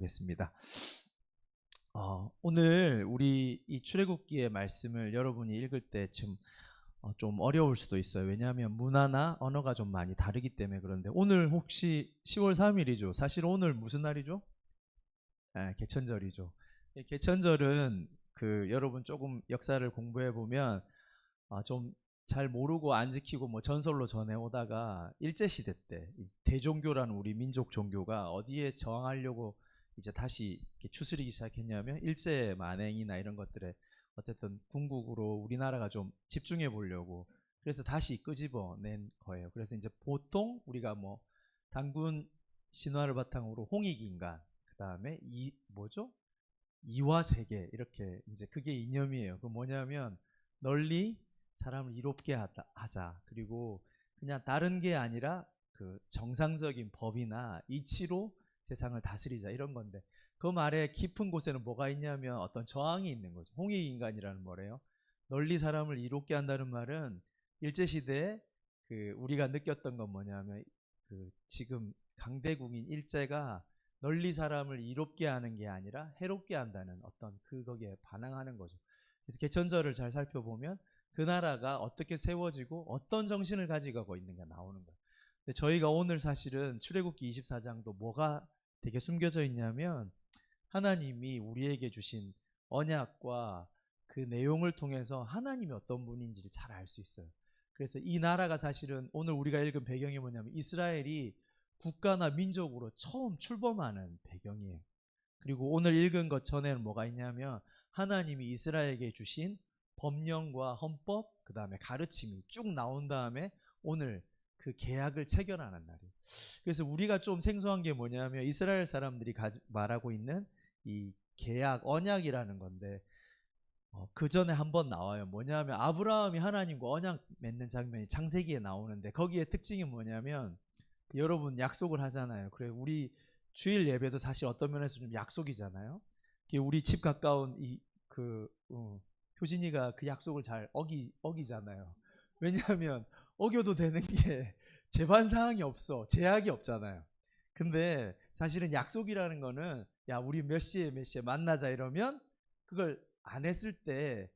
보겠습니다. 오늘 우리 이 출애굽기의 말씀을 여러분이 읽을 때 좀 어려울 수도 있어요. 왜냐하면 문화나 언어가 좀 많이 다르기 때문에. 그런데 오늘 혹시 10월 3일이죠. 사실 오늘 무슨 날이죠? 개천절이죠. 개천절은 여러분 조금 역사를 공부해 보면 좀 잘 모르고 안 지키고 뭐 전설로 전해오다가 일제시대 때 대종교라는 우리 민족 종교가 어디에 저항하려고 이제 다시 이렇게 추스리기 시작했냐면 일제 만행이나 이런 것들에 어쨌든 궁극으로 우리나라가 좀 집중해 보려고 그래서 다시 끄집어낸 거예요. 그래서 이제 보통 우리가 뭐 단군 신화를 바탕으로 홍익인간, 그 다음에 이 뭐죠? 이화세계, 이렇게 이제 그게 이념이에요. 그 뭐냐면 널리 사람을 이롭게 하자. 그리고 그냥 다른 게 아니라 그 정상적인 법이나 이치로 세상을 다스리자, 이런 건데 그 말의 깊은 곳에는 뭐가 있냐면 어떤 저항이 있는 거죠. 홍익인간이라는 뭐래요? 널리 사람을 이롭게 한다는 말은 일제시대에 우리가 느꼈던 건 뭐냐면 지금 강대국인 일제가 널리 사람을 이롭게 하는 게 아니라 해롭게 한다는 어떤 거기에 반항하는 거죠. 그래서 개천절을 잘 살펴보면 그 나라가 어떻게 세워지고 어떤 정신을 가지고 있는가 나오는 거예요. 근데 저희가 오늘 사실은 출애굽기 24장도 뭐가 되게 숨겨져 있냐면 하나님이 우리에게 주신 언약과 그 내용을 통해서 하나님이 어떤 분인지를 잘 알 수 있어요. 그래서 이 나라가 사실은 오늘 우리가 읽은 배경이 뭐냐면 이스라엘이 국가나 민족으로 처음 출범하는 배경이에요. 그리고 오늘 읽은 것 전에는 뭐가 있냐면 하나님이 이스라엘에게 주신 법령과 헌법, 그 다음에 가르침이 쭉 나온 다음에 오늘 그 계약을 체결하는 날이에요. 그래서 우리가 좀 생소한 게 뭐냐면 이스라엘 사람들이 말하고 있는 이 계약, 언약이라는 건데 그 전에 한번 나와요. 뭐냐면 아브라함이 하나님과 언약 맺는 장면이 창세기에 나오는데 거기에 특징이 뭐냐면 여러분 약속을 하잖아요. 그래 우리 주일 예배도 사실 어떤 면에서 좀 약속이잖아요. 우리 집 가까운 효진이가 그 약속을 잘 어기잖아요. 왜냐하면 어겨도 되는 게 제한 사항이 없어, 제약이 없잖아요. 근데 사실은 약속이라는 거는 야 우리 몇 시에 만나자 이러면 그걸 안 했을 때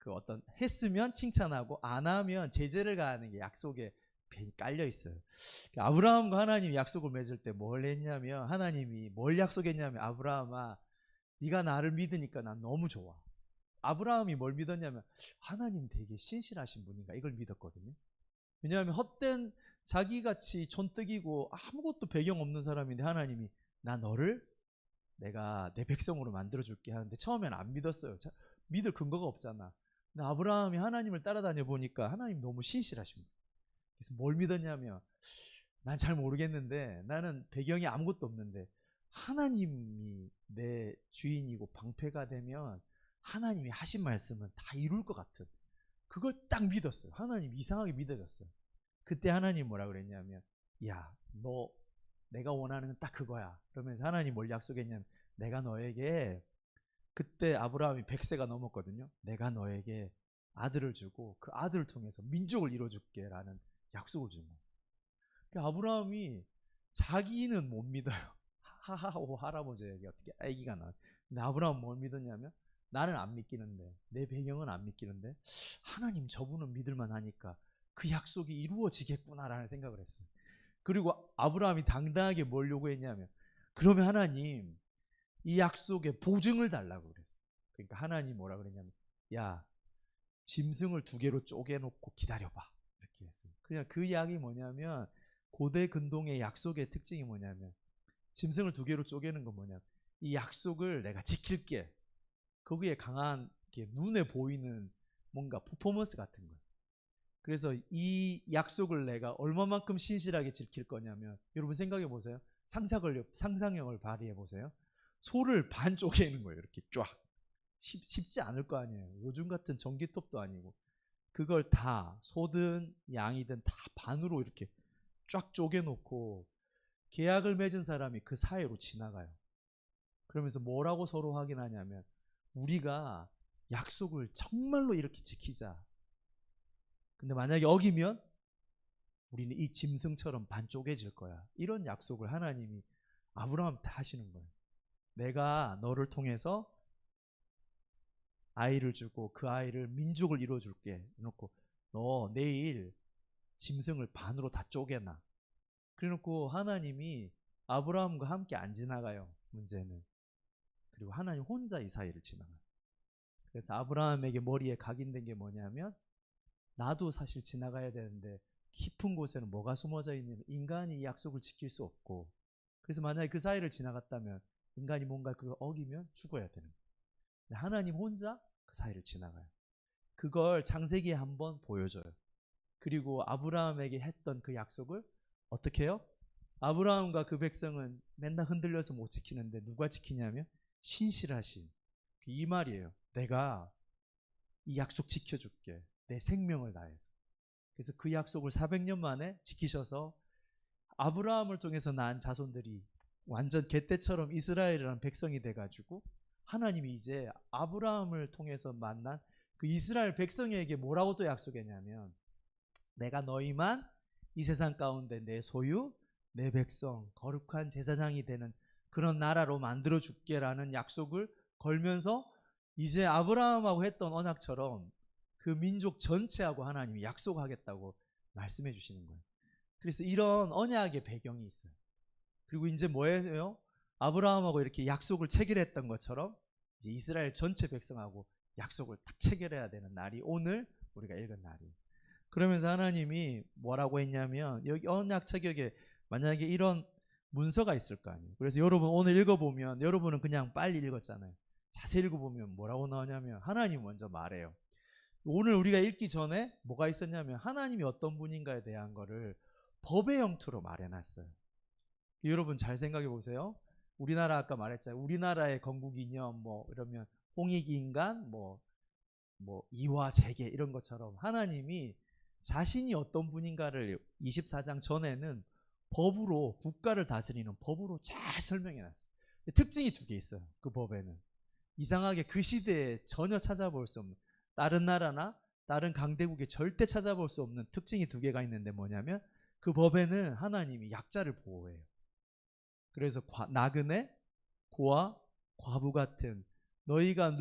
어떤 했으면 칭찬하고 안 하면 제재를 가하는 게 약속에 깔려 있어요. 아브라함과 하나님이 약속을 맺을 때 뭘 했냐면 하나님이 뭘 약속했냐면 아브라함아 네가 나를 믿으니까 난 너무 좋아. 아브라함이 뭘 믿었냐면 하나님 되게 신실하신 분인가 이걸 믿었거든요. 왜냐하면 헛된 자기같이 촌뜨기고 아무것도 배경 없는 사람인데 하나님이 나 너를 내가 내 백성으로 만들어줄게 하는데 처음엔 안 믿었어요. 믿을 근거가 없잖아. 근데 아브라함이 하나님을 따라다녀 보니까 하나님 너무 신실하신 분. 그래서 뭘 믿었냐면 난 잘 모르겠는데 나는 배경이 아무것도 없는데 하나님이 내 주인이고 방패가 되면 하나님이 하신 말씀은 다 이룰 것 같은 그걸 딱 믿었어요. 하나님 이상하게 믿어졌어요. 그때 하나님 뭐라 그랬냐면 야 너 내가 원하는 건 딱 그거야. 그러면서 하나님 뭘 약속했냐면 내가 너에게 그때 아브라함이 100세가 넘었거든요. 내가 너에게 아들을 주고 그 아들을 통해서 민족을 이뤄줄게 라는 약속을 준 거예요. 그러니까 아브라함이 자기는 못 믿어요. 하하오 할아버지에게 어떻게 아기가 나. 근데 아브라함은 뭘 믿었냐면 나는 안 믿기는데 내 배경은 안 믿기는데 하나님 저분은 믿을만 하니까 그 약속이 이루어지겠구나라는 생각을 했어요. 그리고 아브라함이 당당하게 뭘 요구했냐면 그러면 하나님 이 약속에 보증을 달라고 그랬어요. 그러니까 하나님 뭐라 그랬냐면 야 짐승을 2개로 쪼개놓고 기다려봐 이렇게 했어요. 그냥 그 이야기 뭐냐면 고대 근동의 약속의 특징이 뭐냐면 짐승을 2개로 쪼개는 건 뭐냐면 이 약속을 내가 지킬게. 거기에 강한 눈에 보이는 뭔가 퍼포먼스 같은 거예요. 그래서 이 약속을 내가 얼마만큼 신실하게 지킬 거냐면 여러분 생각해 보세요. 상상력을 발휘해 보세요. 소를 반 쪼개는 거예요. 이렇게 쫙. 쉽지 않을 거 아니에요. 요즘 같은 전기톱도 아니고 그걸 다 소든 양이든 다 반으로 이렇게 쫙 쪼개놓고 계약을 맺은 사람이 그 사이로 지나가요. 그러면서 뭐라고 서로 확인하냐면 우리가 약속을 정말로 이렇게 지키자. 근데 만약에 어기면 우리는 이 짐승처럼 반 쪼개질 거야. 이런 약속을 하나님이 아브라함한테 하시는 거예요. 내가 너를 통해서 아이를 주고 그 아이를 민족을 이루어줄게. 해놓고 너 내일 짐승을 반으로 다 쪼개놔. 그래놓고 하나님이 아브라함과 함께 안 지나가요. 문제는. 그리고 하나님 혼자 이 사이를 지나가요. 그래서 아브라함에게 머리에 각인된 게 뭐냐면, 나도 사실 지나가야 되는데 깊은 곳에는 뭐가 숨어져 있는, 인간이 이 약속을 지킬 수 없고, 그래서 만약에 그 사이를 지나갔다면 인간이 뭔가 그걸 어기면 죽어야 되는 거예요. 하나님 혼자 그 사이를 지나가요. 그걸 창세기에 한번 보여줘요. 그리고 아브라함에게 했던 그 약속을 어떻게 해요? 아브라함과 그 백성은 맨날 흔들려서 못 지키는데 누가 지키냐면 신실하신, 이 말이에요. 내가 이 약속 지켜줄게. 내 생명을 다해서. 그래서 그 약속을 400년 만에 지키셔서 아브라함을 통해서 낳은 자손들이 완전 개떼처럼 이스라엘이라는 백성이 돼가지고, 하나님이 이제 아브라함을 통해서 만난 그 이스라엘 백성에게 뭐라고 또 약속했냐면, 내가 너희만 이 세상 가운데 내 소유, 내 백성, 거룩한 제사장이 되는 그런 나라로 만들어 줄게라는 약속을 걸면서, 이제 아브라함하고 했던 언약처럼 그 민족 전체하고 하나님이 약속하겠다고 말씀해 주시는 거예요. 그래서 이런 언약의 배경이 있어요. 그리고 이제 뭐예요? 아브라함하고 이렇게 약속을 체결했던 것처럼 이제 이스라엘 전체 백성하고 약속을 딱 체결해야 되는 날이 오늘 우리가 읽은 날이에요. 그러면서 하나님이 뭐라고 했냐면, 여기 언약 체결에 만약에 이런 문서가 있을 거 아니에요. 그래서 여러분 오늘 읽어보면, 여러분은 그냥 빨리 읽었잖아요. 자세히 읽어보면 뭐라고 나오냐면, 하나님 먼저 말해요. 오늘 우리가 읽기 전에 뭐가 있었냐면, 하나님이 어떤 분인가에 대한 거를 법의 형태로 말해놨어요. 여러분 잘 생각해 보세요. 우리나라 아까 말했잖아요. 우리나라의 건국이념 뭐 이러면 홍익인간 뭐 이화 세계 이런 것처럼, 하나님이 자신이 어떤 분인가를 24장 전에는 법으로, 국가를 다스리는 법으로 잘 설명해 놨어요. 특징이 두 개 있어요. 그 법에는 이상하게 그 시대에 전혀 찾아볼 수 없는, 다른 나라나 다른 강대국에 절대 찾아볼 수 없는 특징이 두 개가 있는데, 뭐냐면 그 법에는 하나님이 약자를 보호해요. 그래서 나그네, 고아, 과부 같은, 너희가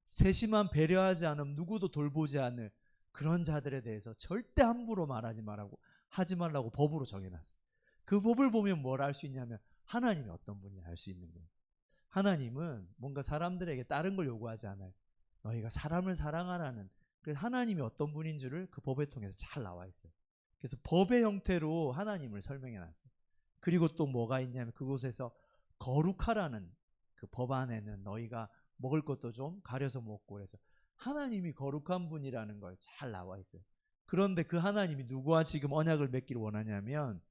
세심한 배려하지 않으면 누구도 돌보지 않을 그런 자들에 대해서 절대 함부로 말하지 말라고, 하지 말라고 법으로 정해놨어요. 그 법을 보면 뭘 알 수 있냐면, 하나님이 어떤 분인지 알 수 있는 거예요. 하나님은 뭔가 사람들에게 다른 걸 요구하지 않아요. 너희가 사람을 사랑하라는, 그 하나님이 어떤 분인 줄을 그 법을 통해서 잘 나와 있어요. 그래서 법의 형태로 하나님을 설명해 놨어요. 그리고 또 뭐가 있냐면, 그곳에서 거룩하라는 그 법 안에는 너희가 먹을 것도 좀 가려서 먹고, 그래서 하나님이 거룩한 분이라는 걸 잘 나와 있어요. 그런데 그 하나님이 누구와 지금 언약을 맺기를 원하냐면,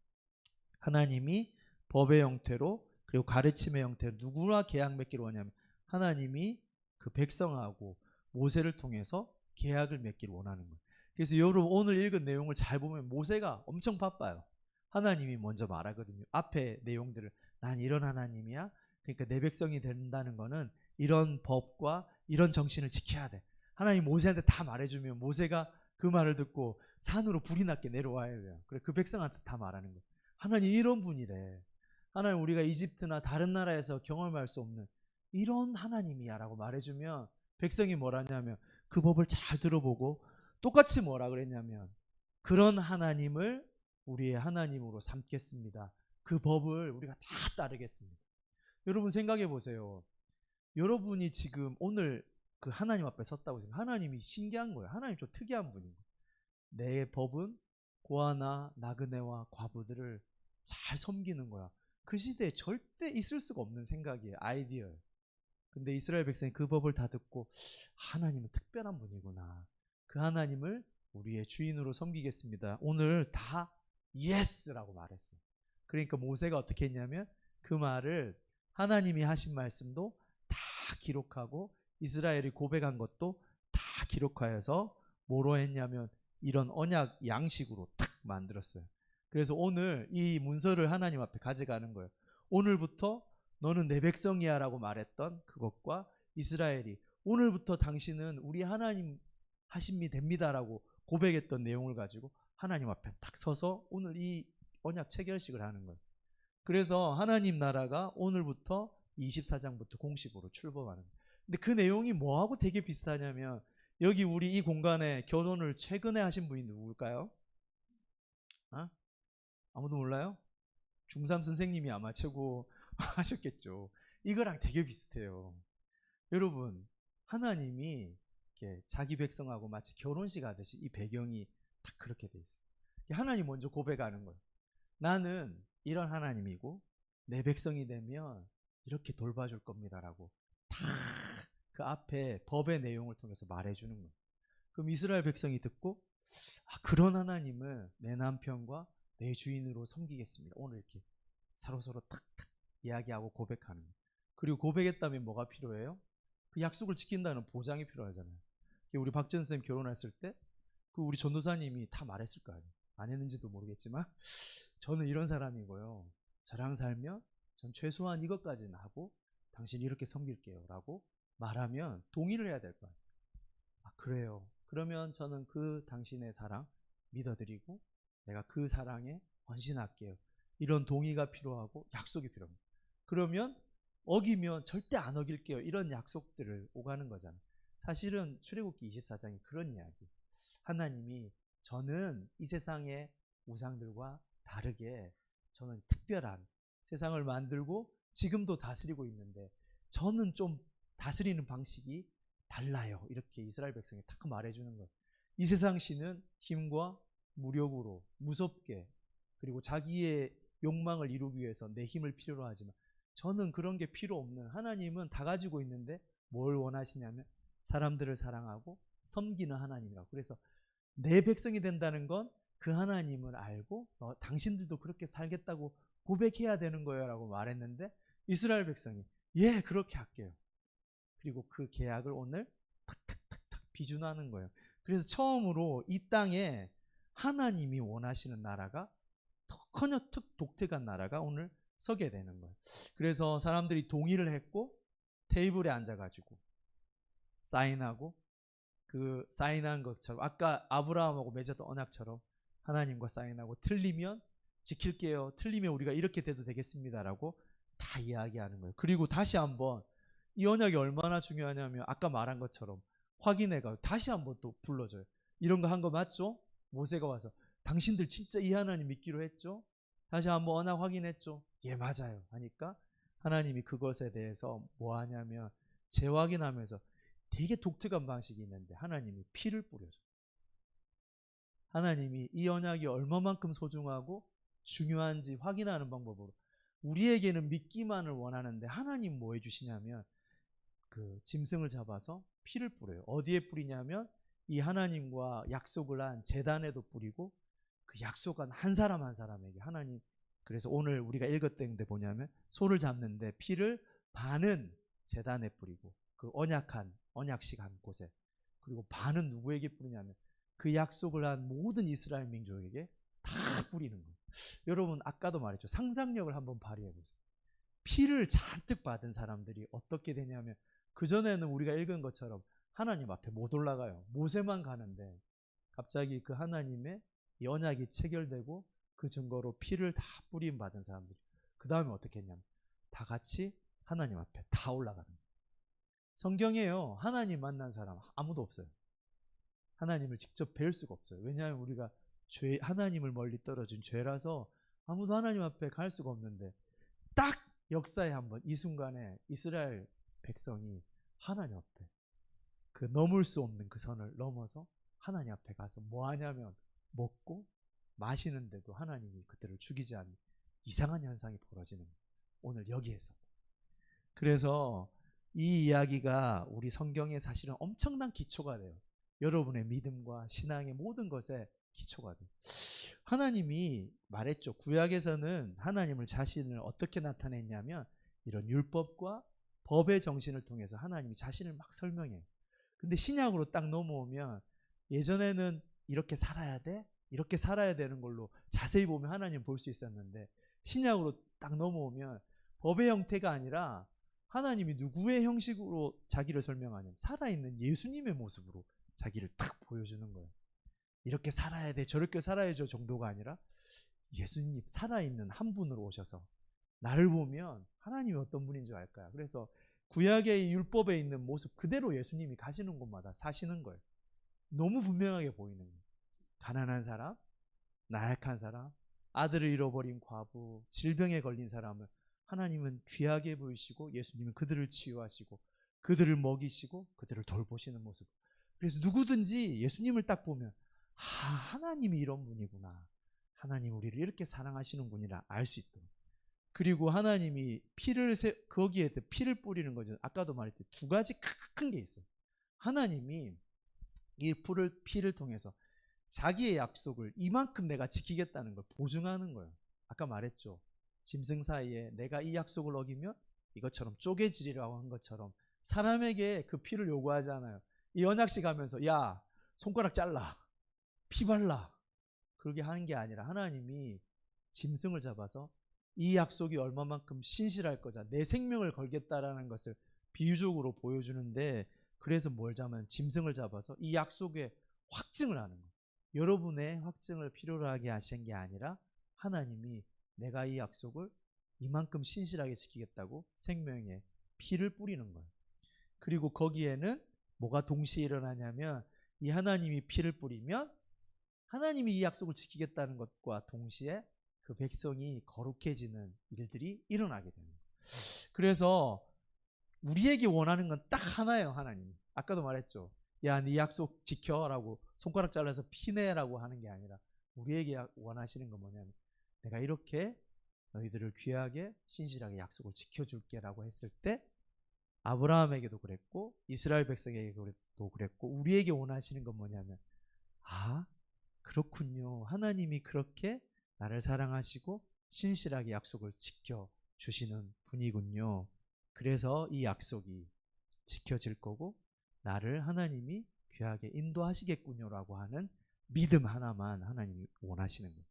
하나님이 법의 형태로 그리고 가르침의 형태로 누구와 계약 맺기를 원하냐면, 하나님이 그 백성하고 모세를 통해서 계약을 맺기를 원하는 거예요. 그래서 여러분 오늘 읽은 내용을 잘 보면 모세가 엄청 바빠요. 하나님이 먼저 말하거든요. 앞에 내용들을, 난 이런 하나님이야. 그러니까 내 백성이 된다는 거는 이런 법과 이런 정신을 지켜야 돼. 하나님 모세한테 다 말해주면 모세가 그 말을 듣고 산으로 불이 났게 내려와야 돼요. 그래, 그 백성한테 다 말하는 거예요. 하나님 이런 분이래. 하나님 우리가 이집트나 다른 나라에서 경험할 수 없는 이런 하나님이야 라고 말해주면, 백성이 뭐라냐면 그 법을 잘 들어보고 똑같이 뭐라 그랬냐면, 그런 하나님을 우리의 하나님으로 삼겠습니다. 그 법을 우리가 다 따르겠습니다. 여러분 생각해 보세요. 여러분이 지금 오늘 그 하나님 앞에 섰다고 생각해요. 하나님이 신기한 거예요. 하나님 좀 특이한 분인 거예요. 내 법은 고아나 나그네와 과부들을 잘 섬기는 거야. 그 시대에 절대 있을 수가 없는 생각이에요. 아이디어예요. 근데 이스라엘 백성이 그 법을 다 듣고, 하나님은 특별한 분이구나. 그 하나님을 우리의 주인으로 섬기겠습니다. 오늘 다 예스라고 말했어요. 그러니까 모세가 어떻게 했냐면, 그 말을 하나님이 하신 말씀도 다 기록하고 이스라엘이 고백한 것도 다 기록하여서 뭐로 했냐면, 이런 언약 양식으로 탁 만들었어요. 그래서 오늘 이 문서를 하나님 앞에 가져가는 거예요. 오늘부터 너는 내 백성이야 라고 말했던 그것과, 이스라엘이 오늘부터 당신은 우리 하나님 하심이 됩니다 라고 고백했던 내용을 가지고 하나님 앞에 딱 서서 오늘 이 언약 체결식을 하는 거예요. 그래서 하나님 나라가 오늘부터 24장부터 공식으로 출범하는 거예요. 근데 그 내용이 뭐하고 되게 비슷하냐면 여기 우리 이 공간에 결혼을 최근에 하신 분이 누굴까요? 어? 아무도 몰라요? 중3 선생님이 아마 최고 하셨겠죠. 이거랑 되게 비슷해요. 여러분, 하나님이 이렇게 자기 백성하고 마치 결혼식 하듯이 이 배경이 딱 그렇게 돼 있어요. 하나님 먼저 고백하는 거예요. 나는 이런 하나님이고 내 백성이 되면 이렇게 돌봐줄 겁니다라고 다 그 앞에 법의 내용을 통해서 말해주는 거예요. 그럼 이스라엘 백성이 듣고 그런 하나님을 내 남편과 내 주인으로 섬기겠습니다. 오늘 이렇게 서로서로 탁탁 이야기하고 고백하는 거예요. 그리고 고백했다면 뭐가 필요해요? 그 약속을 지킨다는 보장이 필요하잖아요. 우리 박전 선생님 결혼했을 때 그 우리 전도사님이 다 말했을 거 아니에요. 안 했는지도 모르겠지만 저는 이런 사람이고요. 저랑 살면 전 최소한 이것까지는 하고 당신 이렇게 섬길게요 라고 말하면 동의를 해야 될 거 아니에요. 그래요. 그러면 저는 그 당신의 사랑 믿어드리고 내가 그 사랑에 헌신할게요. 이런 동의가 필요하고 약속이 필요합니다. 그러면 어기면 절대 안 어길게요. 이런 약속들을 오가는 거잖아요. 사실은 출애굽기 24장이 그런 이야기. 하나님이 저는 이 세상의 우상들과 다르게 저는 특별한 세상을 만들고 지금도 다스리고 있는데 저는 좀 다스리는 방식이 달라요. 이렇게 이스라엘 백성이 딱 말해주는 거예요. 이 세상 신은 힘과 무력으로 무섭게 그리고 자기의 욕망을 이루기 위해서 내 힘을 필요로 하지만 저는 그런 게 필요 없는 하나님은 다 가지고 있는데 뭘 원하시냐면 사람들을 사랑하고 섬기는 하나님이라고. 그래서 내 백성이 된다는 건 그 하나님을 알고 당신들도 그렇게 살겠다고 고백해야 되는 거예요 라고 말했는데 이스라엘 백성이 예 그렇게 할게요. 그리고 그 계약을 오늘 탁탁탁탁 비준하는 거예요. 그래서 처음으로 이 땅에 하나님이 원하시는 나라가 커녕 독특한 나라가 오늘 서게 되는 거예요. 그래서 사람들이 동의를 했고 테이블에 앉아가지고 사인하고 그 사인한 것처럼 아까 아브라함하고 맺었던 언약처럼 하나님과 사인하고 틀리면 지킬게요. 틀리면 우리가 이렇게 돼도 되겠습니다라고 다 이야기하는 거예요. 그리고 다시 한번 이 언약이 얼마나 중요하냐면 아까 말한 것처럼 확인해가 다시 한번 또 불러줘요. 이런 거 한 거 맞죠? 모세가 와서 당신들 진짜 이 하나님 믿기로 했죠? 다시 한번 언약 확인했죠? 예 맞아요 하니까 하나님이 그것에 대해서 뭐 하냐면 재확인하면서 되게 독특한 방식이 있는데 하나님이 피를 뿌려줘요. 하나님이 이 언약이 얼마만큼 소중하고 중요한지 확인하는 방법으로 우리에게는 믿기만을 원하는데 하나님 뭐 해주시냐면 그 짐승을 잡아서 피를 뿌려요. 어디에 뿌리냐면 이 하나님과 약속을 한 제단에도 뿌리고 그 약속한 한 사람 한 사람에게 하나님. 그래서 오늘 우리가 읽었던 데 보냐면 소를 잡는데 피를 반은 제단에 뿌리고 그 언약식 한 곳에 그리고 반은 누구에게 뿌리냐면 그 약속을 한 모든 이스라엘 민족에게 다 뿌리는 거예요. 여러분 아까도 말했죠. 상상력을 한번 발휘해 보세요. 피를 잔뜩 받은 사람들이 어떻게 되냐면 그전에는 우리가 읽은 것처럼 하나님 앞에 못 올라가요. 모세만 가는데 갑자기 그 하나님의 이 언약이 체결되고 그 증거로 피를 다 뿌림 받은 사람들이 그 다음에 어떻게 했냐면 다 같이 하나님 앞에 다 올라가는 거예요. 성경에요. 하나님 만난 사람 아무도 없어요. 하나님을 직접 뵐 수가 없어요. 왜냐하면 우리가 하나님을 멀리 떨어진 죄라서 아무도 하나님 앞에 갈 수가 없는데 딱 역사에 한번 이 순간에 이스라엘 백성이 하나님 앞에 그 넘을 수 없는 그 선을 넘어서 하나님 앞에 가서 뭐 하냐면 먹고 마시는데도 하나님이 그들을 죽이지 않는 이상한 현상이 벌어지는 거예요. 오늘 여기에서. 그래서 이 이야기가 우리 성경에 사실은 엄청난 기초가 돼요. 여러분의 믿음과 신앙의 모든 것에 기초가 돼요. 하나님이 말했죠. 구약에서는 하나님을 자신을 어떻게 나타냈냐면 이런 율법과 법의 정신을 통해서 하나님이 자신을 막 설명해요. 근데 신약으로 딱 넘어오면 예전에는 이렇게 살아야 돼? 이렇게 살아야 되는 걸로 자세히 보면 하나님 볼 수 있었는데 신약으로 딱 넘어오면 법의 형태가 아니라 하나님이 누구의 형식으로 자기를 설명하냐면 살아있는 예수님의 모습으로 자기를 딱 보여주는 거예요. 이렇게 살아야 돼 저렇게 살아야죠 정도가 아니라 예수님 살아있는 한 분으로 오셔서 나를 보면 하나님이 어떤 분인 줄 알까요? 그래서 구약의 율법에 있는 모습 그대로 예수님이 가시는 곳마다 사시는 거예요. 너무 분명하게 보이는 거예요. 가난한 사람, 나약한 사람, 아들을 잃어버린 과부, 질병에 걸린 사람을 하나님은 귀하게 보이시고 예수님은 그들을 치유하시고 그들을 먹이시고 그들을 돌보시는 모습. 그래서 누구든지 예수님을 딱 보면 하나님이 이런 분이구나. 하나님 우리를 이렇게 사랑하시는 분이라 알 수 있도록. 그리고 하나님이 거기에 피를 뿌리는 거죠. 아까도 말했듯이 두 가지 큰 게 있어요. 하나님이 이 피를 통해서 자기의 약속을 이만큼 내가 지키겠다는 걸 보증하는 거예요. 아까 말했죠. 짐승 사이에 내가 이 약속을 어기면 이것처럼 쪼개지리라고 한 것처럼 사람에게 그 피를 요구하지 않아요. 이 언약식 하면서 야 손가락 잘라 피 발라 그렇게 하는 게 아니라 하나님이 짐승을 잡아서 이 약속이 얼마만큼 신실할 거자 내 생명을 걸겠다라는 것을 비유적으로 보여주는데 그래서 뭘 잡으면 짐승을 잡아서 이 약속에 확증을 하는 거예요. 여러분의 확증을 필요로 하게 하신 게 아니라 하나님이 내가 이 약속을 이만큼 신실하게 지키겠다고 생명에 피를 뿌리는 거예요. 그리고 거기에는 뭐가 동시에 일어나냐면 이 하나님이 피를 뿌리면 하나님이 이 약속을 지키겠다는 것과 동시에 그 백성이 거룩해지는 일들이 일어나게 되는 거예요. 그래서 우리에게 원하는 건 딱 하나예요. 하나님이 아까도 말했죠. 야, 네 약속 지켜라고 손가락 잘라서 피내라고 하는 게 아니라 우리에게 원하시는 건 뭐냐면 내가 이렇게 너희들을 귀하게 신실하게 약속을 지켜줄게라고 했을 때 아브라함에게도 그랬고 이스라엘 백성에게도 그랬고 우리에게 원하시는 건 뭐냐면 그렇군요. 하나님이 그렇게 나를 사랑하시고 신실하게 약속을 지켜주시는 분이군요. 그래서 이 약속이 지켜질 거고 나를 하나님이 귀하게 인도하시겠군요라고 하는 믿음 하나만 하나님이 원하시는 거예요.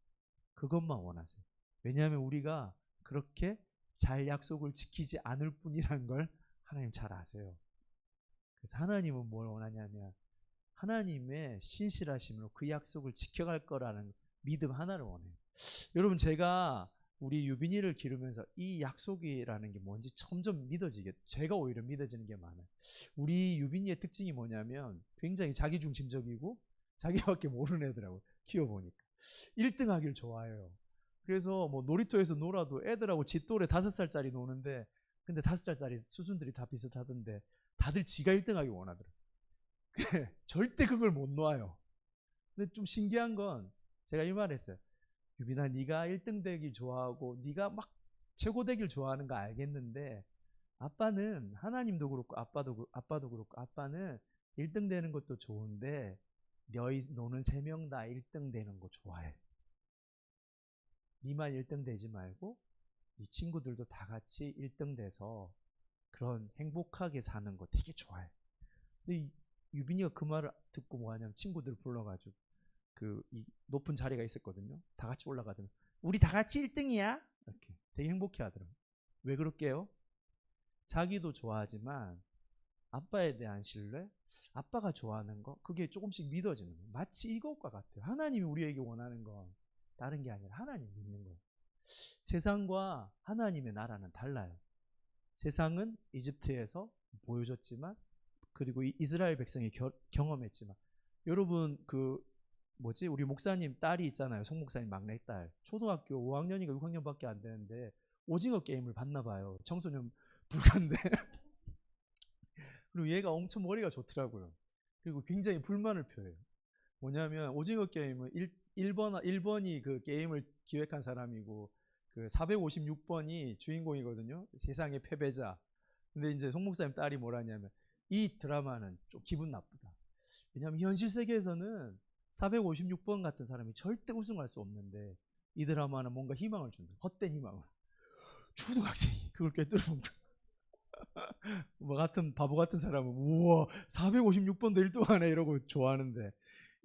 그것만 원하세요. 왜냐하면 우리가 그렇게 잘 약속을 지키지 않을 뿐이라는 걸 하나님 잘 아세요. 그래서 하나님은 뭘 원하냐면 하나님의 신실하심으로 그 약속을 지켜갈 거라는 믿음 하나를 원해요. 여러분 제가 우리 유빈이를 기르면서 이 약속이라는 게 뭔지 점점 제가 오히려 믿어지는 게 많아요. 우리 유빈이의 특징이 뭐냐면 굉장히 자기중심적이고 자기밖에 모르는 애들하고 키워보니까 1등 하길 좋아해요. 그래서 뭐 놀이터에서 놀아도 애들하고 지 또래 5살짜리 노는데 근데 5살짜리 수준들이 다 비슷하던데 다들 지가 1등 하기 원하더라고요. 절대 그걸 못 놓아요. 근데 좀 신기한 건 제가 이 말 했어요. 유빈아 네가 1등 되길 좋아하고 네가 막 최고 되길 좋아하는 거 알겠는데 아빠는 하나님도 그렇고 아빠도 그렇고 아빠는 1등 되는 것도 좋은데 너희 노는 3명 다 1등 되는 거 좋아해. 니만 1등 되지 말고 이 친구들도 다 같이 1등 돼서 그런 행복하게 사는 거 되게 좋아해. 근데 유빈이가 그 말을 듣고 뭐 하냐면 친구들 불러가지고 이 높은 자리가 있었거든요. 다 같이 올라가더니 우리 다 같이 1등이야. 이렇게 되게 행복해 하더라고요. 왜 그럴게요? 자기도 좋아하지만 아빠에 대한 신뢰, 아빠가 좋아하는 거 그게 조금씩 믿어지는 거예요. 마치 이것과 같아요. 하나님이 우리에게 원하는 건 다른 게 아니라 하나님 믿는 거예요. 세상과 하나님의 나라는 달라요. 세상은 이집트에서 보여줬지만 그리고 이스라엘 백성이 경험했지만 여러분 우리 목사님 딸이 있잖아요. 송 목사님 막내딸. 초등학교 5학년인가 6학년밖에 안 되는데 오징어 게임을 봤나 봐요. 청소년 불가인데. 그리고 얘가 엄청 머리가 좋더라고요. 그리고 굉장히 불만을 표해요. 뭐냐면 오징어 게임은 1번이 그 게임을 기획한 사람이고 그 456번이 주인공이거든요. 세상의 패배자. 근데 이제 송 목사님 딸이 뭐라냐면 이 드라마는 좀 기분 나쁘다. 왜냐하면 현실 세계에서는 456번 같은 사람이 절대 우승할 수 없는데 이 드라마는 뭔가 희망을 준다. 헛된 희망을. 초등학생이 그걸 꿰뚫으면 뭐 같은 바보 같은 사람은 우와 456번도 1등하네 이러고 좋아하는데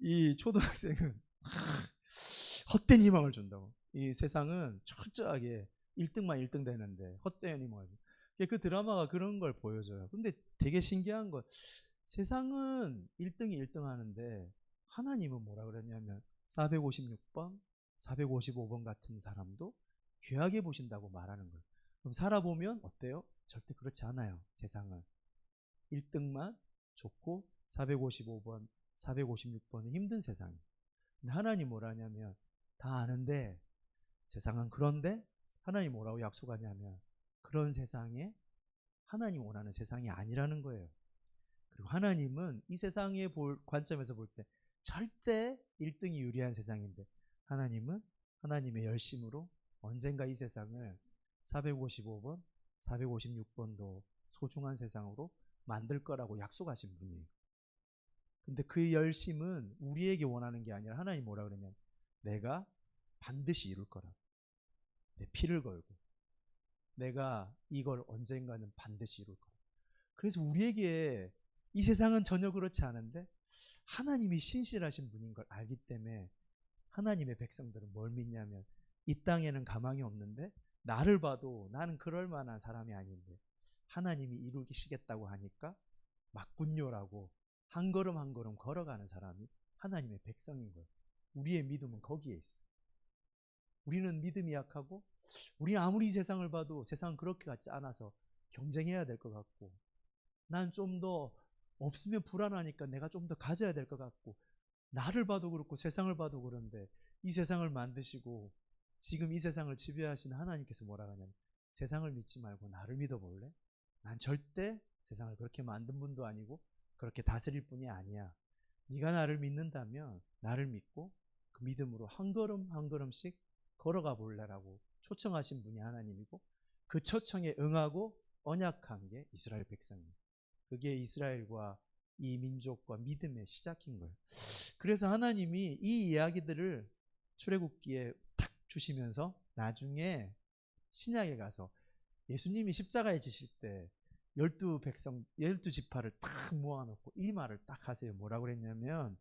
이 초등학생은 헛된 희망을 준다고. 이 세상은 철저하게 1등만 1등 되는데 헛된 희망을. 그 드라마가 그런 걸 보여줘요. 근데 되게 신기한 건 세상은 1등이 1등 하는데 하나님은 뭐라 그랬냐면 456번, 455번 같은 사람도 귀하게 보신다고 말하는 거예요. 그럼 살아보면 어때요? 절대 그렇지 않아요. 세상은 1등만 좋고 455번, 456번은 힘든 세상이에요. 근데 하나님 뭐라냐면 다 아는데 세상은 그런데 하나님 뭐라고 약속하냐면 그런 세상에 하나님 원하는 세상이 아니라는 거예요. 그리고 하나님은 이 세상의 관점에서 볼 때 절대 1등이 유리한 세상인데 하나님은 하나님의 열심으로 언젠가 이 세상을 455번, 456번도 소중한 세상으로 만들 거라고 약속하신 분이에요. 근데 그 열심은 우리에게 원하는 게 아니라 하나님 뭐라 그러냐면 내가 반드시 이룰 거라고. 내 피를 걸고 내가 이걸 언젠가는 반드시 이룰 거라고. 그래서 우리에게 이 세상은 전혀 그렇지 않은데 하나님이 신실하신 분인 걸 알기 때문에 하나님의 백성들은 뭘 믿냐면 이 땅에는 가망이 없는데 나를 봐도 나는 그럴 만한 사람이 아닌데 하나님이 이루시겠다고 하니까 맞군요라고 한 걸음 한 걸음 걸어가는 사람이 하나님의 백성인 거예요. 우리의 믿음은 거기에 있어요. 우리는 믿음이 약하고 우리는 아무리 세상을 봐도 세상은 그렇게 같지 않아서 경쟁해야 될 것 같고 난 좀 더 없으면 불안하니까 내가 좀 더 가져야 될 것 같고 나를 봐도 그렇고 세상을 봐도 그런데 이 세상을 만드시고 지금 이 세상을 지배하시는 하나님께서 뭐라 하냐면 세상을 믿지 말고 나를 믿어볼래? 난 절대 세상을 그렇게 만든 분도 아니고 그렇게 다스릴 분이 아니야. 네가 나를 믿는다면 나를 믿고 그 믿음으로 한 걸음 한 걸음씩 걸어가 볼래라고 초청하신 분이 하나님이고 그 초청에 응하고 언약한 게 이스라엘 백성입니다. 그게 이스라엘과 이 민족과 믿음의 시작인 거예요. 그래서 하나님이 이 이야기들을 출애굽기에 탁 주시면서 나중에 신약에 가서 예수님이 십자가에 지실 때 12지파를 딱 모아놓고 이 말을 딱 하세요. 뭐라고 그랬냐면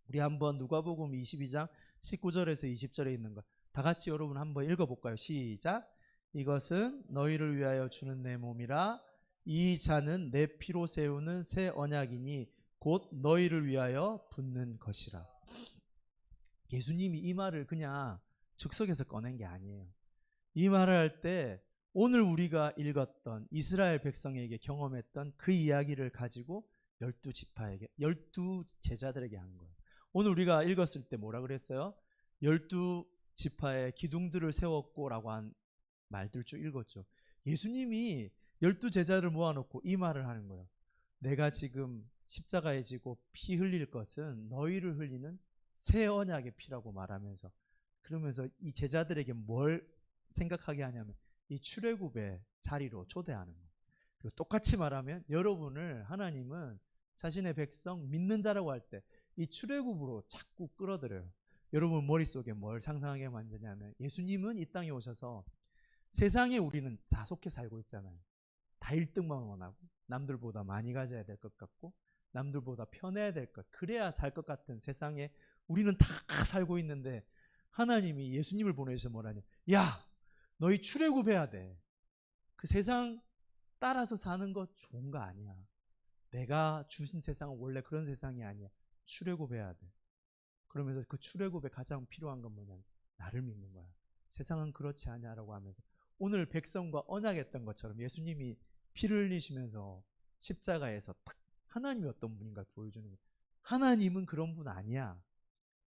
우리 한번 누가복음 22장 19절에서 20절에 있는 거 다 같이 여러분 한번 읽어볼까요? 시작. 이것은 너희를 위하여 주는 내 몸이라 이 잔은 내 피로 세우는 새 언약이니 곧 너희를 위하여 붓는 것이라. 예수님이 이 말을 그냥 즉석에서 꺼낸 게 아니에요. 이 말을 할 때 오늘 우리가 읽었던 이스라엘 백성에게 경험했던 그 이야기를 가지고 12지파에게 12제자들에게 한 거예요. 오늘 우리가 읽었을 때 뭐라 그랬어요? 12지파의 기둥들을 세웠고 라고 한 말들 쭉 읽었죠. 예수님이 12제자를 모아놓고 이 말을 하는 거예요. 내가 지금 십자가에 지고 피 흘릴 것은 너희를 흘리는 새 언약의 피라고 말하면서 그러면서 이 제자들에게 뭘 생각하게 하냐면 이 출애굽의 자리로 초대하는 거예요. 그리고 똑같이 말하면 여러분을 하나님은 자신의 백성 믿는 자라고 할 때 이 출애굽으로 자꾸 끌어들여요. 여러분 머릿속에 뭘 상상하게 만드냐면 예수님은 이 땅에 오셔서 세상에 우리는 다 속해 살고 있잖아요. 다 1등만 원하고 남들보다 많이 가져야 될 것 같고 남들보다 편해야 될 것, 그래야 살 것 같은 세상에 우리는 다 살고 있는데 하나님이 예수님을 보내셔서 뭐라냐, 야 너희 출애굽해야 돼. 그 세상 따라서 사는 거 좋은 거 아니야. 내가 주신 세상은 원래 그런 세상이 아니야. 출애굽해야 돼. 그러면서 그 출애굽에 가장 필요한 건 뭐냐면 나를 믿는 거야. 세상은 그렇지 않냐라고 하면서 오늘 백성과 언약했던 것처럼 예수님이 피를 흘리시면서 십자가에서 딱 하나님이 어떤 분인가 보여주는 거예요. 하나님은 그런 분 아니야.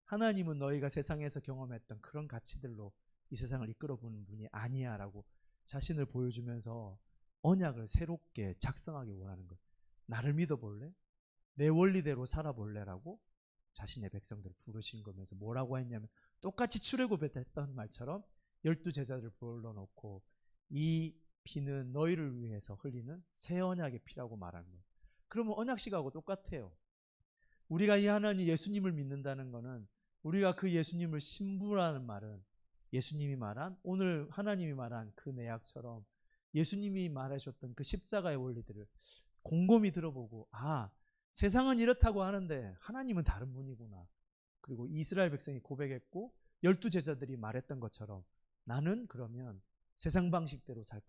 하나님은 너희가 세상에서 경험했던 그런 가치들로 이 세상을 이끌어보는 분이 아니야 라고 자신을 보여주면서 언약을 새롭게 작성하기 원하는 거예요. 나를 믿어볼래? 내 원리대로 살아볼래라고 자신의 백성들을 부르신 거면서 뭐라고 했냐면 똑같이 출애굽에 했던 말처럼 12제자들을 불러놓고 이 피는 너희를 위해서 흘리는 새 언약의 피라고 말하는 거예요. 그러면 언약식하고 똑같아요. 우리가 이 하나님 예수님을 믿는다는 것은 우리가 그 예수님을 신부라는 말은 예수님이 말한 오늘 하나님이 말한 그 내약처럼 예수님이 말하셨던 그 십자가의 원리들을 곰곰이 들어보고 세상은 이렇다고 하는데 하나님은 다른 분이구나. 그리고 이스라엘 백성이 고백했고 12제자들이 말했던 것처럼 나는 그러면 세상 방식대로 살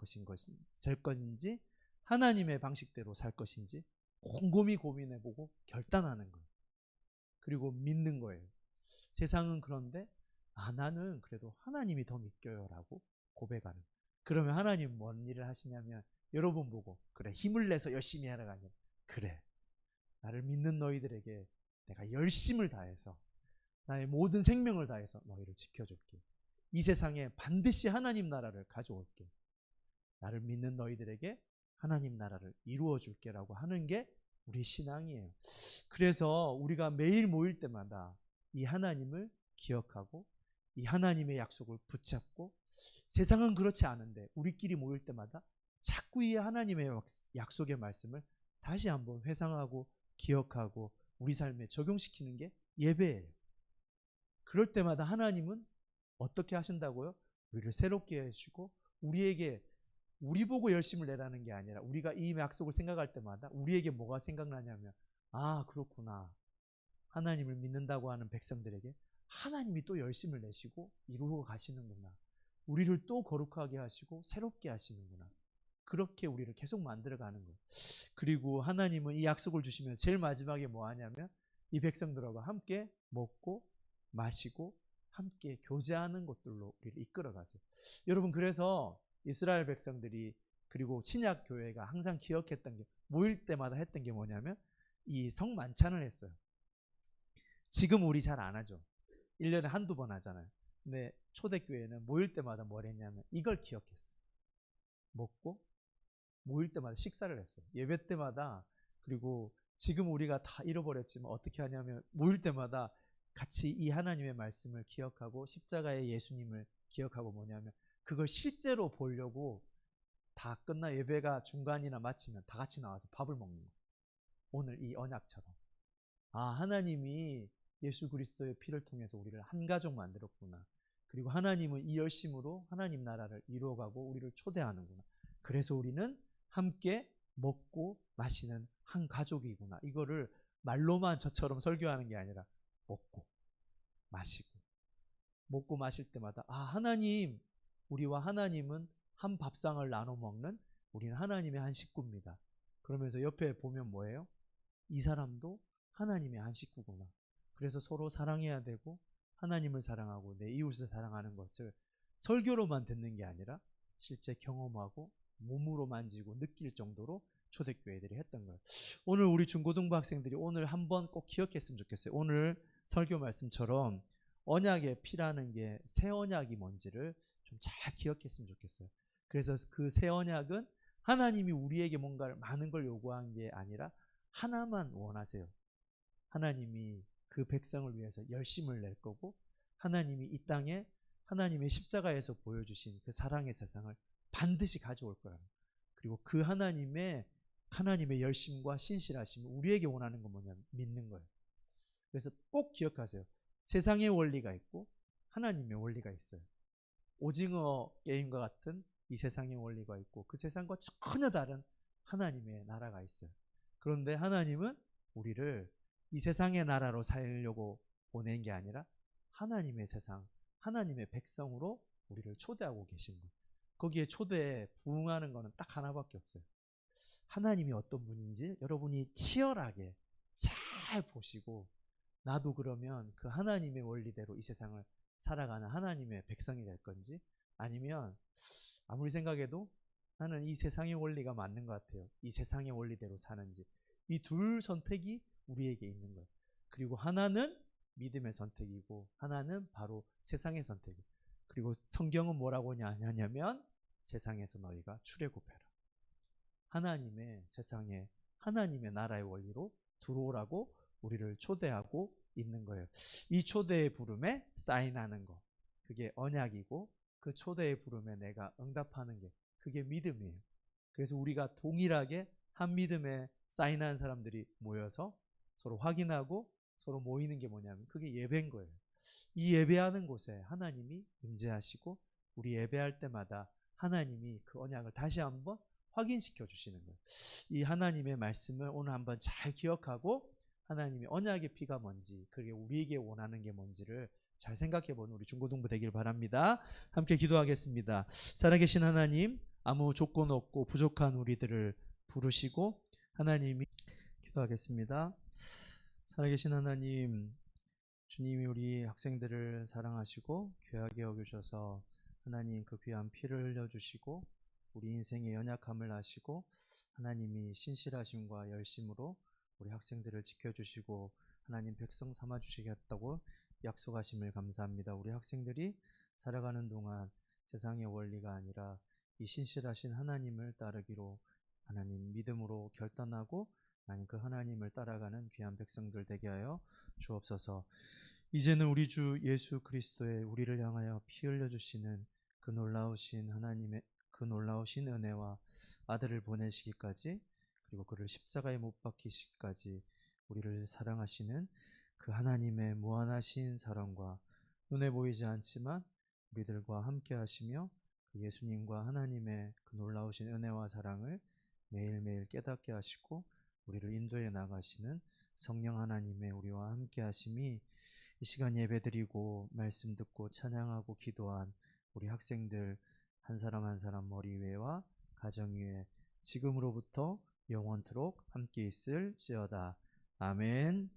것인지 하나님의 방식대로 살 것인지 곰곰이 고민해보고 결단하는 거예요. 그리고 믿는 거예요. 세상은 그런데 나는 그래도 하나님이 더 믿겨요 라고 고백하는 거예요. 그러면 하나님 뭔 일을 하시냐면 여러분 보고 그래 힘을 내서 열심히 하라가 아니라 그래 나를 믿는 너희들에게 내가 열심을 다해서 나의 모든 생명을 다해서 너희를 지켜줄게. 이 세상에 반드시 하나님 나라를 가져올게. 나를 믿는 너희들에게 하나님 나라를 이루어 줄게라고 하는 게 우리 신앙이에요. 그래서 우리가 매일 모일 때마다 이 하나님을 기억하고 이 하나님의 약속을 붙잡고 세상은 그렇지 않은데 우리끼리 모일 때마다 자꾸 이 하나님의 약속의 말씀을 다시 한번 회상하고 기억하고 우리 삶에 적용시키는 게 예배예요. 그럴 때마다 하나님은 어떻게 하신다고요? 우리를 새롭게 해주시고 우리에게 우리 보고 열심을 내라는 게 아니라 우리가 이 약속을 생각할 때마다 우리에게 뭐가 생각나냐면 아 그렇구나. 하나님을 믿는다고 하는 백성들에게 하나님이 또 열심을 내시고 이루어 가시는구나. 우리를 또 거룩하게 하시고 새롭게 하시는구나. 그렇게 우리를 계속 만들어가는 거예요. 그리고 하나님은 이 약속을 주시면 제일 마지막에 뭐 하냐면 이 백성들하고 함께 먹고 마시고 함께 교제하는 것들로 우리를 이끌어 가세요. 여러분 그래서 이스라엘 백성들이 그리고 신약 교회가 항상 기억했던 게 모일 때마다 했던 게 뭐냐면 이 성만찬을 했어요. 지금 우리 잘 안 하죠. 1년에 한두 번 하잖아요. 근데 초대교회는 모일 때마다 뭘 했냐면 이걸 기억했어요. 먹고 모일 때마다 식사를 했어요. 예배 때마다. 그리고 지금 우리가 다 잃어버렸지만 어떻게 하냐면 모일 때마다 같이 이 하나님의 말씀을 기억하고 십자가의 예수님을 기억하고 뭐냐면 그걸 실제로 보려고 다 끝나 예배가 중간이나 마치면 다 같이 나와서 밥을 먹는 거예요. 오늘 이 언약처럼. 아, 하나님이 예수 그리스도의 피를 통해서 우리를 한 가족 만들었구나. 그리고 하나님은 이 열심으로 하나님 나라를 이루어가고 우리를 초대하는구나. 그래서 우리는 함께 먹고 마시는 한 가족이구나. 이거를 말로만 저처럼 설교하는 게 아니라 먹고 마시고 먹고 마실 때마다 아 하나님 우리와 하나님은 한 밥상을 나눠 먹는 우리는 하나님의 한 식구입니다. 그러면서 옆에 보면 뭐예요? 이 사람도 하나님의 한 식구구나. 그래서 서로 사랑해야 되고 하나님을 사랑하고 내 이웃을 사랑하는 것을 설교로만 듣는 게 아니라 실제 경험하고 몸으로 만지고 느낄 정도로 초대교회들이 했던 거예요. 오늘 우리 중고등부 학생들이 오늘 한번 꼭 기억했으면 좋겠어요. 오늘 설교 말씀처럼 언약의 피라는 게 새 언약이 뭔지를 좀 잘 기억했으면 좋겠어요. 그래서 그 새 언약은 하나님이 우리에게 뭔가 많은 걸 요구한 게 아니라 하나만 원하세요. 하나님이 그 백성을 위해서 열심을 낼 거고 하나님이 이 땅에 하나님의 십자가에서 보여주신 그 사랑의 세상을 반드시 가져올 거라는 그리고 그 하나님의 열심과 신실하심을 우리에게 원하는 건 뭐냐면 믿는 거예요. 그래서 꼭 기억하세요. 세상의 원리가 있고 하나님의 원리가 있어요. 오징어 게임과 같은 이 세상의 원리가 있고 그 세상과 전혀 다른 하나님의 나라가 있어요. 그런데 하나님은 우리를 이 세상의 나라로 살려고 보낸 게 아니라 하나님의 세상, 하나님의 백성으로 우리를 초대하고 계신 거예요. 거기에 초대에 부응하는 거는 딱 하나밖에 없어요. 하나님이 어떤 분인지 여러분이 치열하게 잘 보시고 나도 그러면 그 하나님의 원리대로 이 세상을 살아가는 하나님의 백성이 될 건지 아니면 아무리 생각해도 나는 이 세상의 원리가 맞는 것 같아요. 이 세상의 원리대로 사는지 이 둘 선택이 우리에게 있는 거예요. 그리고 하나는 믿음의 선택이고 하나는 바로 세상의 선택이에요. 그리고 성경은 뭐라고 하냐면 세상에서 너희가 출애굽해라. 하나님의 세상에 하나님의 나라의 원리로 들어오라고 우리를 초대하고 있는 거예요. 이 초대의 부름에 사인하는 거 그게 언약이고 그 초대의 부름에 내가 응답하는 게 그게 믿음이에요. 그래서 우리가 동일하게 한 믿음에 사인하는 사람들이 모여서 서로 확인하고 서로 모이는 게 뭐냐면 그게 예배인 거예요. 이 예배하는 곳에 하나님이 임재하시고 우리 예배할 때마다 하나님이 그 언약을 다시 한번 확인시켜 주시는 거예요. 이 하나님의 말씀을 오늘 한번 잘 기억하고 하나님의 언약의 피가 뭔지 그게 우리에게 원하는 게 뭔지를 잘 생각해보는 우리 중고등부 되길 바랍니다. 함께 기도하겠습니다. 살아계신 하나님 아무 조건 없고 부족한 우리들을 부르시고 하나님이 기도하겠습니다. 살아계신 하나님 주님이 우리 학생들을 사랑하시고 귀하게 여겨주셔서 하나님 그 귀한 피를 흘려주시고 우리 인생의 연약함을 아시고 하나님이 신실하심과 열심으로 우리 학생들을 지켜주시고 하나님 백성 삼아주시겠다고 약속하심을 감사합니다. 우리 학생들이 살아가는 동안 세상의 원리가 아니라 이 신실하신 하나님을 따르기로 하나님 믿음으로 결단하고 하나님 그 하나님을 따라가는 귀한 백성들 되게 하여 주옵소서. 이제는 우리 주 예수 그리스도의 우리를 향하여 피 흘려주시는 그 놀라우신 하나님의 그 놀라우신 은혜와 아들을 보내시기까지 그리고 그를 십자가에 못 박히시기까지 우리를 사랑하시는 그 하나님의 무한하신 사랑과 눈에 보이지 않지만 우리들과 함께 하시며 그 예수님과 하나님의 그 놀라우신 은혜와 사랑을 매일매일 깨닫게 하시고 우리를 인도해 나가시는 성령 하나님의 우리와 함께 하심이 이 시간 예배드리고 말씀 듣고 찬양하고 기도한 우리 학생들 한 사람 한 사람 머리 위에와 가정 위에 지금으로부터 영원토록 함께 있을지어다. 아멘.